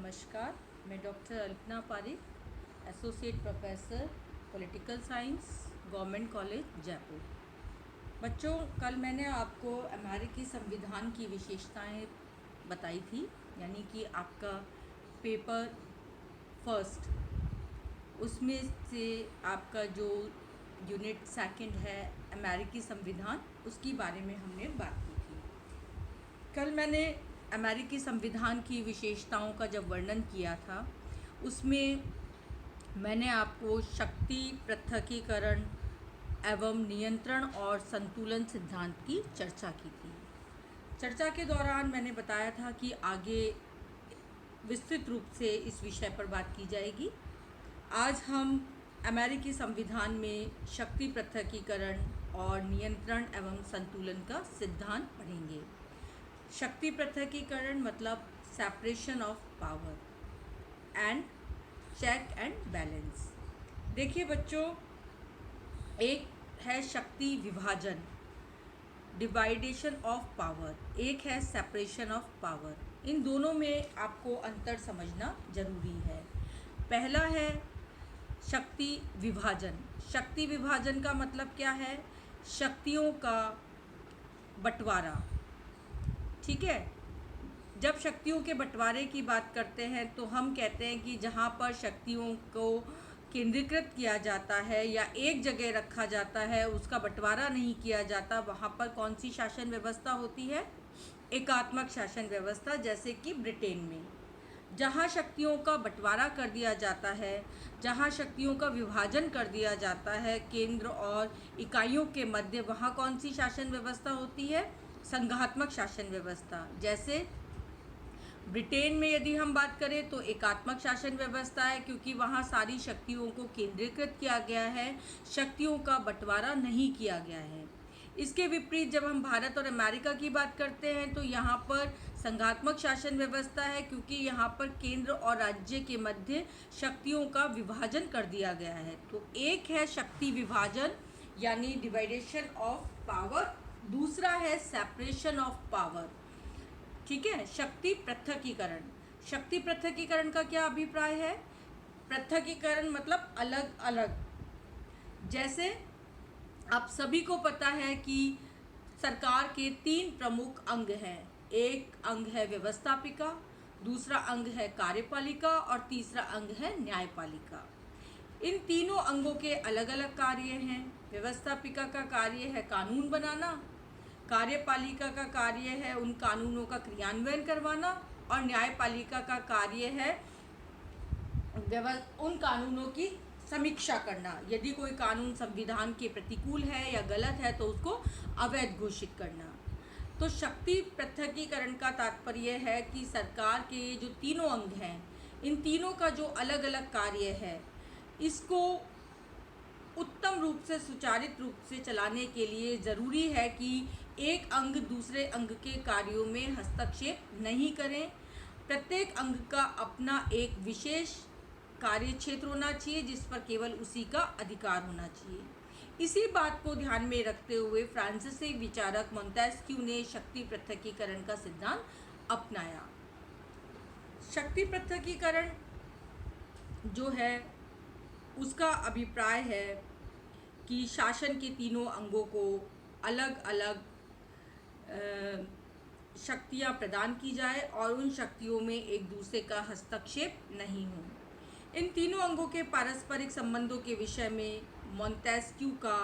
नमस्कार। मैं doctor Alpana Pareek, associate professor political science, government college Jaipur. बच्चों, कल मैंने आपको अमेरिकी संविधान की विशेषताएं बताई थी, यानी कि आपका पेपर फर्स्ट, उसमें से आपका जो यूनिट सेकंड है अमेरिकी संविधान, उसके बारे में हमने बात की थी। कल मैंने अमेरिकी संविधान की विशेषताओं का जब वर्णन किया था, उसमें मैंने आपको शक्ति पृथकीकरण एवं नियंत्रण और संतुलन सिद्धांत की चर्चा की थी। चर्चा के दौरान मैंने बताया था कि आगे विस्तृत रूप से इस विषय पर बात की जाएगी। आज हम अमेरिकी संविधान में शक्ति पृथकीकरण और नियंत्रण एवं संतुलन का सिद्धांत पढ़ेंगे। शक्ति पृथकीकरण मतलब separation of power and check and balance. देखिए बच्चों, एक है शक्ति विभाजन, डिवाइडेशन ऑफ पावर, एक है सेपरेशन ऑफ पावर। इन दोनों में आपको अंतर समझना जरूरी है। पहला है शक्ति विभाजन। शक्ति विभाजन का मतलब क्या है? शक्तियों का बंटवारा। ठीक है, जब शक्तियों के बंटवारे की बात करते हैं तो हम कहते हैं कि जहाँ पर शक्तियों को केंद्रीकृत किया जाता है या एक जगह रखा जाता है, उसका बंटवारा नहीं किया जाता, वहाँ पर कौन सी शासन व्यवस्था होती है? एकात्मक शासन व्यवस्था। जैसे कि ब्रिटेन में जहाँ शक्तियों का बंटवारा कर दिया जाता है, जहाँ शक्तियों का विभाजन कर दिया जाता है केंद्र और इकाइयों के मध्य, वहाँ कौन सी शासन व्यवस्था होती है? संघात्मक शासन व्यवस्था। जैसे ब्रिटेन में यदि हम बात करें तो एकात्मक शासन व्यवस्था है, क्योंकि वहाँ सारी शक्तियों को केंद्रीकृत किया गया है, शक्तियों का बंटवारा नहीं किया गया है। इसके विपरीत जब हम भारत और अमेरिका की बात करते हैं तो यहाँ पर संघात्मक शासन व्यवस्था है, क्योंकि यहाँ पर केंद्र और राज्य के मध्य शक्तियों का विभाजन कर दिया गया है। तो एक है शक्ति विभाजन यानी डिवाइडेशन ऑफ पावर, दूसरा है सेपरेशन ऑफ पावर। ठीक है, शक्ति पृथकीकरण। शक्ति पृथकीकरण का क्या अभिप्राय है? पृथकीकरण मतलब अलग अलग। जैसे आप सभी को पता है कि सरकार के 3 प्रमुख अंग हैं। एक अंग है व्यवस्थापिका, दूसरा अंग है कार्यपालिका और तीसरा अंग है न्यायपालिका। इन तीनों अंगों के अलग अलग कार्य हैं। व्यवस्थापिका का कार्य है कानून बनाना, कार्यपालिका का कार्य है उन कानूनों का क्रियान्वयन करवाना और न्यायपालिका का कार्य है उन कानूनों की समीक्षा करना। यदि कोई कानून संविधान के प्रतिकूल है या गलत है तो उसको अवैध घोषित करना। तो शक्ति पृथकीकरण का तात्पर्य है कि सरकार के जो तीनों अंग हैं, इन तीनों का जो अलग अलग कार्य है, इसको उत्तम रूप से सुचारित रूप से चलाने के लिए ज़रूरी है कि एक अंग दूसरे अंग के कार्यों में हस्तक्षेप नहीं करें। प्रत्येक अंग का अपना एक विशेष कार्य क्षेत्र होना चाहिए जिस पर केवल उसी का अधिकार होना चाहिए। इसी बात को ध्यान में रखते हुए फ्रांसीसी विचारक मोंटेस्क्यू ने शक्ति पृथकीकरण का सिद्धांत अपनाया। शक्ति पृथकीकरण जो है उसका अभिप्राय है कि शासन के तीनों अंगों को अलग अलग शक्तियाँ प्रदान की जाए और उन शक्तियों में एक दूसरे का हस्तक्षेप नहीं हो। इन तीनों अंगों के पारस्परिक संबंधों के विषय में मोंटेस्क्यू का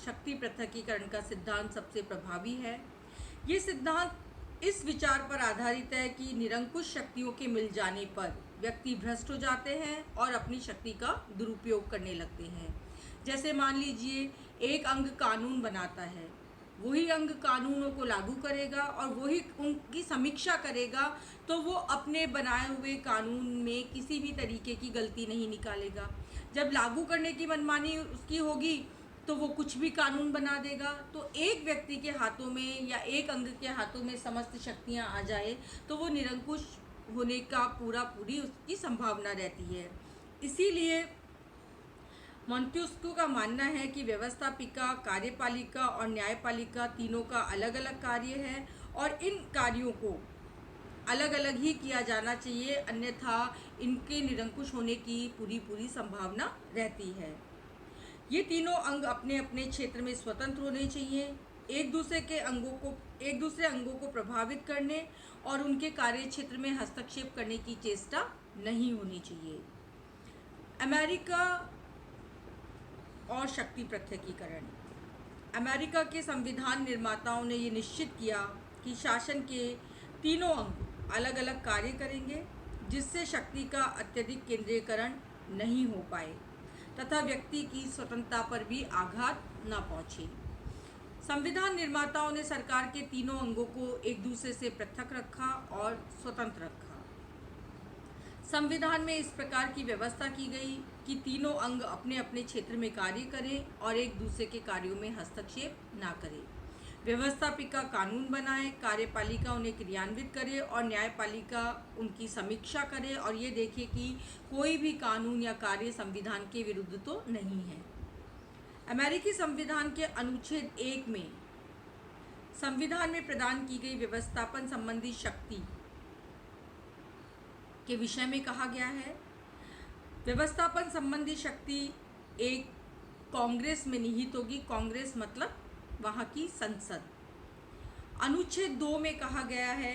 शक्ति पृथकीकरण का सिद्धांत सबसे प्रभावी है। ये सिद्धांत इस विचार पर आधारित है कि निरंकुश शक्तियों के मिल जाने पर व्यक्ति भ्रष्ट हो जाते हैं और अपनी शक्ति का दुरुपयोग करने लगते हैं। जैसे मान लीजिए एक अंग कानून बनाता है, वही अंग कानूनों को लागू करेगा और वही उनकी समीक्षा करेगा, तो वो अपने बनाए हुए कानून में किसी भी तरीके की गलती नहीं निकालेगा। जब लागू करने की मनमानी उसकी होगी तो वो कुछ भी कानून बना देगा। तो एक व्यक्ति के हाथों में या एक अंग के हाथों में समस्त शक्तियां आ जाए तो वो निरंकुश होने का पूरी उसकी संभावना रहती है। इसीलिए मोंटेस्क्यू का मानना है कि व्यवस्थापिका, कार्यपालिका और न्यायपालिका तीनों का अलग अलग कार्य है और इन कार्यों को अलग अलग ही किया जाना चाहिए, अन्यथा इनके निरंकुश होने की पूरी संभावना रहती है। ये तीनों अंग अपने अपने क्षेत्र में स्वतंत्र होने चाहिए, एक दूसरे अंगों को प्रभावित करने और उनके कार्य क्षेत्र में हस्तक्षेप करने की चेष्टा नहीं होनी चाहिए। अमेरिका और शक्ति पृथकीकरण। अमेरिका के संविधान निर्माताओं ने ये निश्चित किया कि शासन के तीनों अंग अलग अलग कार्य करेंगे, जिससे शक्ति का अत्यधिक केंद्रीकरण नहीं हो पाए तथा व्यक्ति की स्वतंत्रता पर भी आघात न पहुंचे। संविधान निर्माताओं ने सरकार के तीनों अंगों को एक दूसरे से पृथक रखा और स्वतंत्र रखा। संविधान में इस प्रकार की व्यवस्था की गई कि तीनों अंग अपने अपने क्षेत्र में कार्य करें और एक दूसरे के कार्यों में हस्तक्षेप ना करें। व्यवस्थापिका कानून बनाए, कार्यपालिका उन्हें क्रियान्वित करे और न्यायपालिका उनकी समीक्षा करे और ये देखे कि कोई भी कानून या कार्य संविधान के विरुद्ध तो नहीं है। अमेरिकी संविधान के अनुच्छेद 1 में संविधान में प्रदान की गई व्यवस्थापन संबंधी शक्ति के विषय में कहा गया है। व्यवस्थापन संबंधी शक्ति एक कांग्रेस में निहित होगी। कांग्रेस मतलब वहाँ की संसद। अनुच्छेद 2 में कहा गया है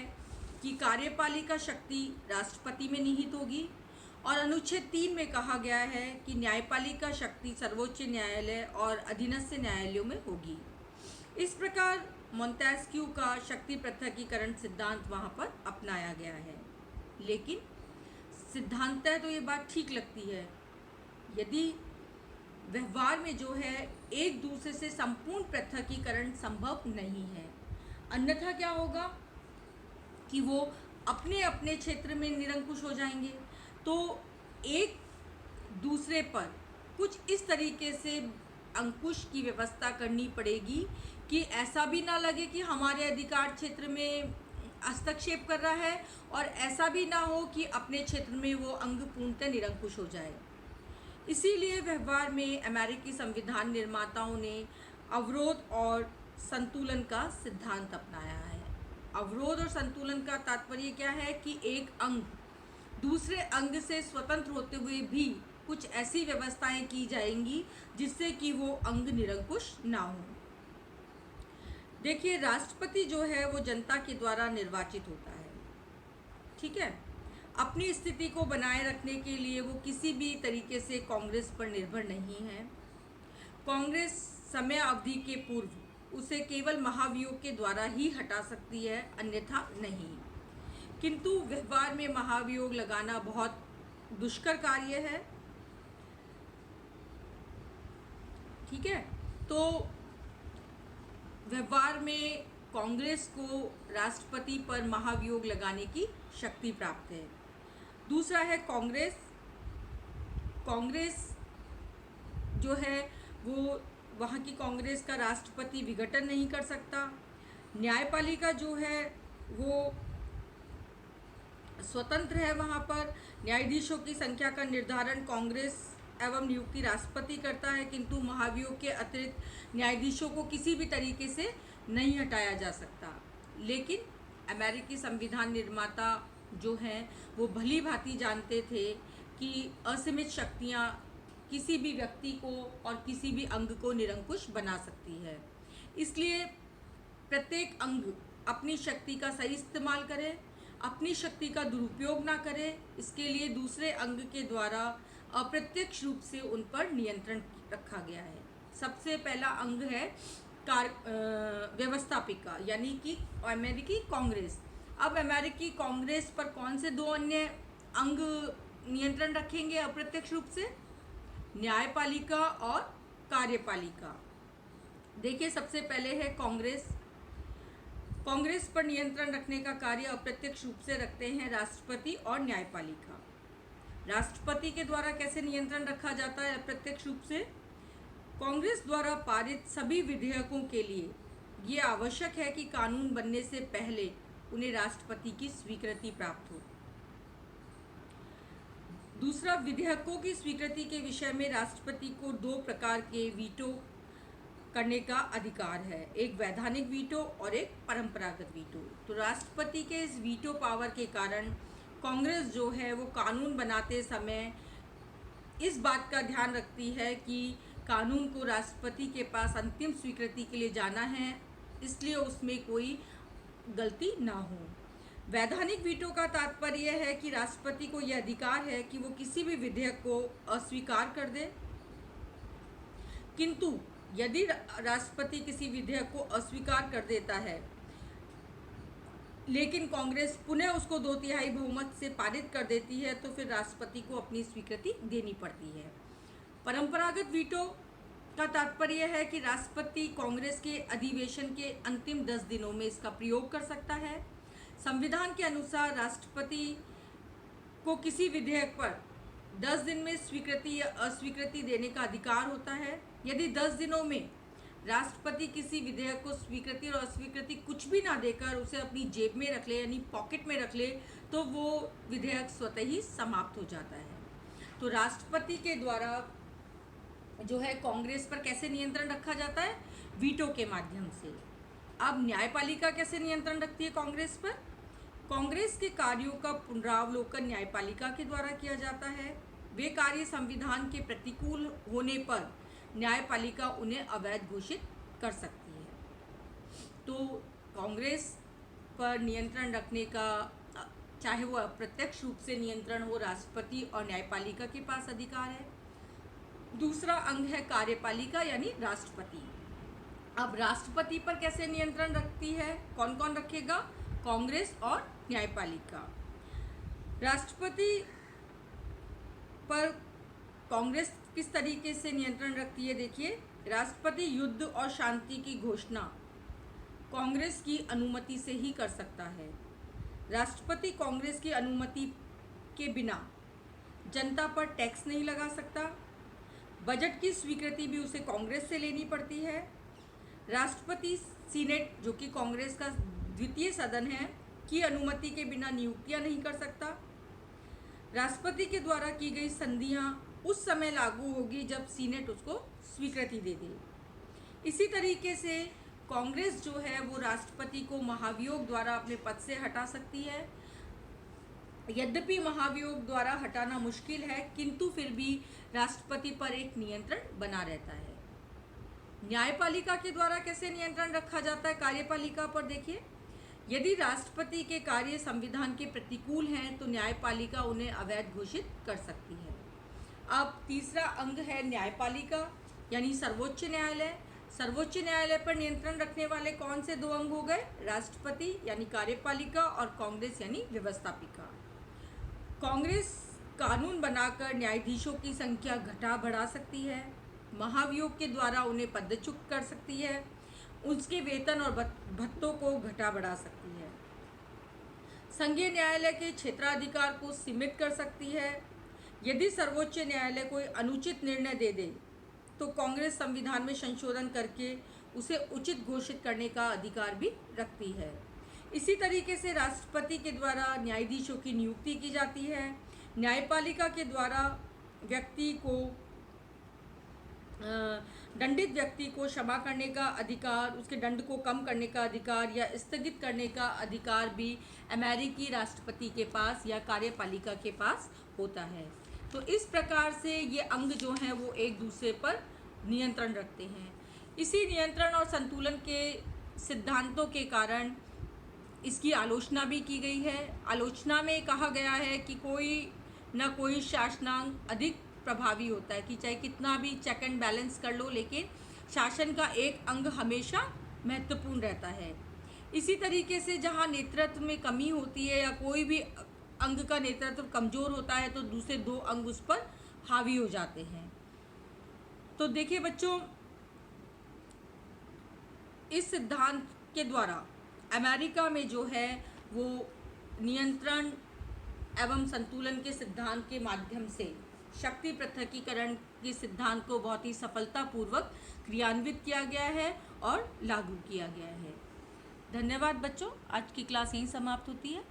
कि कार्यपालिका शक्ति राष्ट्रपति में निहित होगी और अनुच्छेद 3 में कहा गया है कि न्यायपालिका शक्ति सर्वोच्च न्यायालय और अधीनस्थ न्यायालयों में होगी। इस प्रकार मोंटेस्क्यू का शक्ति पृथकीकरण सिद्धांत वहाँ पर अपनाया गया है। लेकिन सिद्धांततः तो ये बात ठीक लगती है, यदि व्यवहार में जो है एक दूसरे से संपूर्ण पृथकीकरण संभव नहीं है, अन्यथा क्या होगा कि वो अपने अपने क्षेत्र में निरंकुश हो जाएंगे। तो एक दूसरे पर कुछ इस तरीके से अंकुश की व्यवस्था करनी पड़ेगी कि ऐसा भी ना लगे कि हमारे अधिकार क्षेत्र में हस्तक्षेप कर रहा है और ऐसा भी ना हो कि अपने क्षेत्र में वो अंग पूर्णतः निरंकुश हो जाए। इसीलिए व्यवहार में अमेरिकी संविधान निर्माताओं ने अवरोध और संतुलन का सिद्धांत अपनाया है। अवरोध और संतुलन का तात्पर्य क्या है कि एक अंग दूसरे अंग से स्वतंत्र होते हुए भी कुछ ऐसी व्यवस्थाएं की जाएंगी जिससे कि वो अंग निरंकुश ना हो। देखिए, राष्ट्रपति जो है वो जनता के द्वारा निर्वाचित होता है, ठीक है। अपनी स्थिति को बनाए रखने के लिए वो किसी भी तरीके से कांग्रेस पर निर्भर नहीं है। कांग्रेस समय अवधि के पूर्व उसे केवल महाभियोग के द्वारा ही हटा सकती है, अन्यथा नहीं। किंतु व्यवहार में महाभियोग लगाना बहुत दुष्कर कार्य है, ठीक है। तो व्यवहार में कांग्रेस को राष्ट्रपति पर महाभियोग लगाने की शक्ति प्राप्त है। दूसरा है कांग्रेस। कांग्रेस जो है वो वहाँ की कांग्रेस का राष्ट्रपति विघटन नहीं कर सकता। न्यायपालिका जो है वो स्वतंत्र है, वहाँ पर न्यायाधीशों की संख्या का निर्धारण कांग्रेस एवं नियुक्ति राष्ट्रपति करता है, किंतु महाभियोग के अतिरिक्त न्यायाधीशों को किसी भी तरीके से नहीं हटाया जा सकता। लेकिन अमेरिकी संविधान निर्माता जो हैं वो भली भांति जानते थे कि असीमित शक्तियाँ किसी भी व्यक्ति को और किसी भी अंग को निरंकुश बना सकती है। इसलिए प्रत्येक अंग अपनी शक्ति का सही इस्तेमाल करे, अपनी शक्ति का दुरुपयोग ना करे। इसके लिए दूसरे अंग के द्वारा अप्रत्यक्ष रूप से उन पर नियंत्रण रखा गया है। सबसे पहला अंग है व्यवस्थापिका, यानी कि अमेरिकी कांग्रेस। अब अमेरिकी कांग्रेस पर कौन से दो अन्य अंग नियंत्रण रखेंगे अप्रत्यक्ष रूप से? न्यायपालिका और कार्यपालिका। देखिए, सबसे पहले है कांग्रेस। कांग्रेस पर नियंत्रण रखने का कार्य अप्रत्यक्ष रूप से रखते हैं राष्ट्रपति और न्यायपालिका। राष्ट्रपति के द्वारा कैसे नियंत्रण रखा जाता है अप्रत्यक्ष रूप से? कांग्रेस द्वारा पारित सभी विधेयकों के लिए ये आवश्यक है कि कानून बनने से पहले उन्हें राष्ट्रपति की स्वीकृति प्राप्त हो। दूसरा, विधेयकों की स्वीकृति के विषय में राष्ट्रपति को 2 प्रकार के वीटो करने का अधिकार है, एक वैधानिक वीटो और एक परंपरागत वीटो। तो राष्ट्रपति के इस वीटो पावर के कारण कांग्रेस जो है वो कानून बनाते समय इस बात का ध्यान रखती है कि कानून को राष्ट्रपति के पास अंतिम स्वीकृति के लिए जाना है, इसलिए उसमें कोई गलती ना हो। वैधानिक वीटो का तात्पर्य है कि राष्ट्रपति को यह अधिकार है कि वो किसी भी विधेयक को अस्वीकार कर दे, किंतु यदि राष्ट्रपति किसी विधेयक को अस्वीकार कर देता है लेकिन कांग्रेस पुनः उसको 2/3 बहुमत से पारित कर देती है तो फिर राष्ट्रपति को अपनी स्वीकृति देनी पड़ती है। परंपरागत वीटो का तात्पर्य है कि राष्ट्रपति कांग्रेस के अधिवेशन के अंतिम 10 दिनों में इसका प्रयोग कर सकता है। संविधान के अनुसार राष्ट्रपति को किसी विधेयक पर 10 दिन में स्वीकृति या अस्वीकृति देने का अधिकार होता है। यदि 10 दिनों में राष्ट्रपति किसी विधेयक को स्वीकृति और अस्वीकृति कुछ भी ना देकर उसे अपनी जेब में रख ले, यानी पॉकेट में रख ले, तो वो विधेयक स्वतः ही समाप्त हो जाता है। तो राष्ट्रपति के द्वारा जो है कांग्रेस पर कैसे नियंत्रण रखा जाता है? वीटो के माध्यम से। अब न्यायपालिका कैसे नियंत्रण रखती है कांग्रेस पर? कांग्रेस के कार्यों का पुनरावलोकन न्यायपालिका के द्वारा किया जाता है। वे कार्य संविधान के प्रतिकूल होने पर न्यायपालिका उन्हें अवैध घोषित कर सकती है। तो कांग्रेस पर नियंत्रण रखने का, चाहे वो अप्रत्यक्ष रूप से नियंत्रण हो, राष्ट्रपति और न्यायपालिका के पास अधिकार है। दूसरा अंग है कार्यपालिका यानी राष्ट्रपति। अब राष्ट्रपति पर कैसे नियंत्रण रखती है? कौन कौन रखेगा? कांग्रेस और न्यायपालिका। राष्ट्रपति पर कांग्रेस किस तरीके से नियंत्रण रखती है? देखिए, राष्ट्रपति युद्ध और शांति की घोषणा कांग्रेस की अनुमति से ही कर सकता है। राष्ट्रपति कांग्रेस की अनुमति के बिना जनता पर टैक्स नहीं लगा सकता। बजट की स्वीकृति भी उसे कांग्रेस से लेनी पड़ती है। राष्ट्रपति सीनेट, जो कि कांग्रेस का द्वितीय सदन है, की अनुमति के बिना नियुक्तियां नहीं कर सकता। राष्ट्रपति के द्वारा की गई संधियां उस समय लागू होगी जब सीनेट उसको स्वीकृति दे दे। इसी तरीके से कांग्रेस जो है वो राष्ट्रपति को महाभियोग द्वारा अपने पद से हटा सकती है। यद्यपि महाभियोग द्वारा हटाना मुश्किल है, किंतु फिर भी राष्ट्रपति पर एक नियंत्रण बना रहता है। न्यायपालिका के द्वारा कैसे नियंत्रण रखा जाता है कार्यपालिका पर? देखिए, यदि राष्ट्रपति के कार्य संविधान के प्रतिकूल हैं तो न्यायपालिका उन्हें अवैध घोषित कर सकती है। अब तीसरा अंग है न्यायपालिका यानी सर्वोच्च न्यायालय। सर्वोच्च न्यायालय पर नियंत्रण रखने वाले कौन से 2 अंग हो गए? राष्ट्रपति यानी कार्यपालिका और कांग्रेस यानी व्यवस्थापिका। कांग्रेस कानून बनाकर न्यायाधीशों की संख्या घटा बढ़ा सकती है। महाभियोग के द्वारा उन्हें पदच्युत कर सकती है। उसके वेतन और भत्तों को घटा बढ़ा सकती है। संघीय न्यायालय के क्षेत्राधिकार को सीमित कर सकती है। यदि सर्वोच्च न्यायालय कोई अनुचित निर्णय दे दे तो कांग्रेस संविधान में संशोधन करके उसे उचित घोषित करने का अधिकार भी रखती है। इसी तरीके से राष्ट्रपति के द्वारा न्यायाधीशों की नियुक्ति की जाती है। न्यायपालिका के द्वारा व्यक्ति को दंडित व्यक्ति को क्षमा करने का अधिकार, उसके दंड को कम करने का अधिकार या स्थगित करने का अधिकार भी अमेरिकी राष्ट्रपति के पास या कार्यपालिका के पास होता है। तो इस प्रकार से ये अंग जो हैं वो एक दूसरे पर नियंत्रण रखते हैं। इसी नियंत्रण और संतुलन के सिद्धांतों के कारण इसकी आलोचना भी की गई है। आलोचना में कहा गया है कि कोई न कोई शासनांग अधिक प्रभावी होता है, कि चाहे कितना भी चेक एंड बैलेंस कर लो लेकिन शासन का एक अंग हमेशा महत्वपूर्ण रहता है। इसी तरीके से जहाँ नेतृत्व में कमी होती है या कोई भी अंग का नेतृत्व कमज़ोर होता है तो दूसरे 2 अंग उस पर हावी हो जाते हैं। तो देखिए बच्चों, इस सिद्धांत के द्वारा अमेरिका में जो है वो नियंत्रण एवं संतुलन के सिद्धांत के माध्यम से शक्ति पृथकीकरण के सिद्धांत को बहुत ही सफलतापूर्वक क्रियान्वित किया गया है और लागू किया गया है। धन्यवाद बच्चों, आज की क्लास यहीं समाप्त होती है।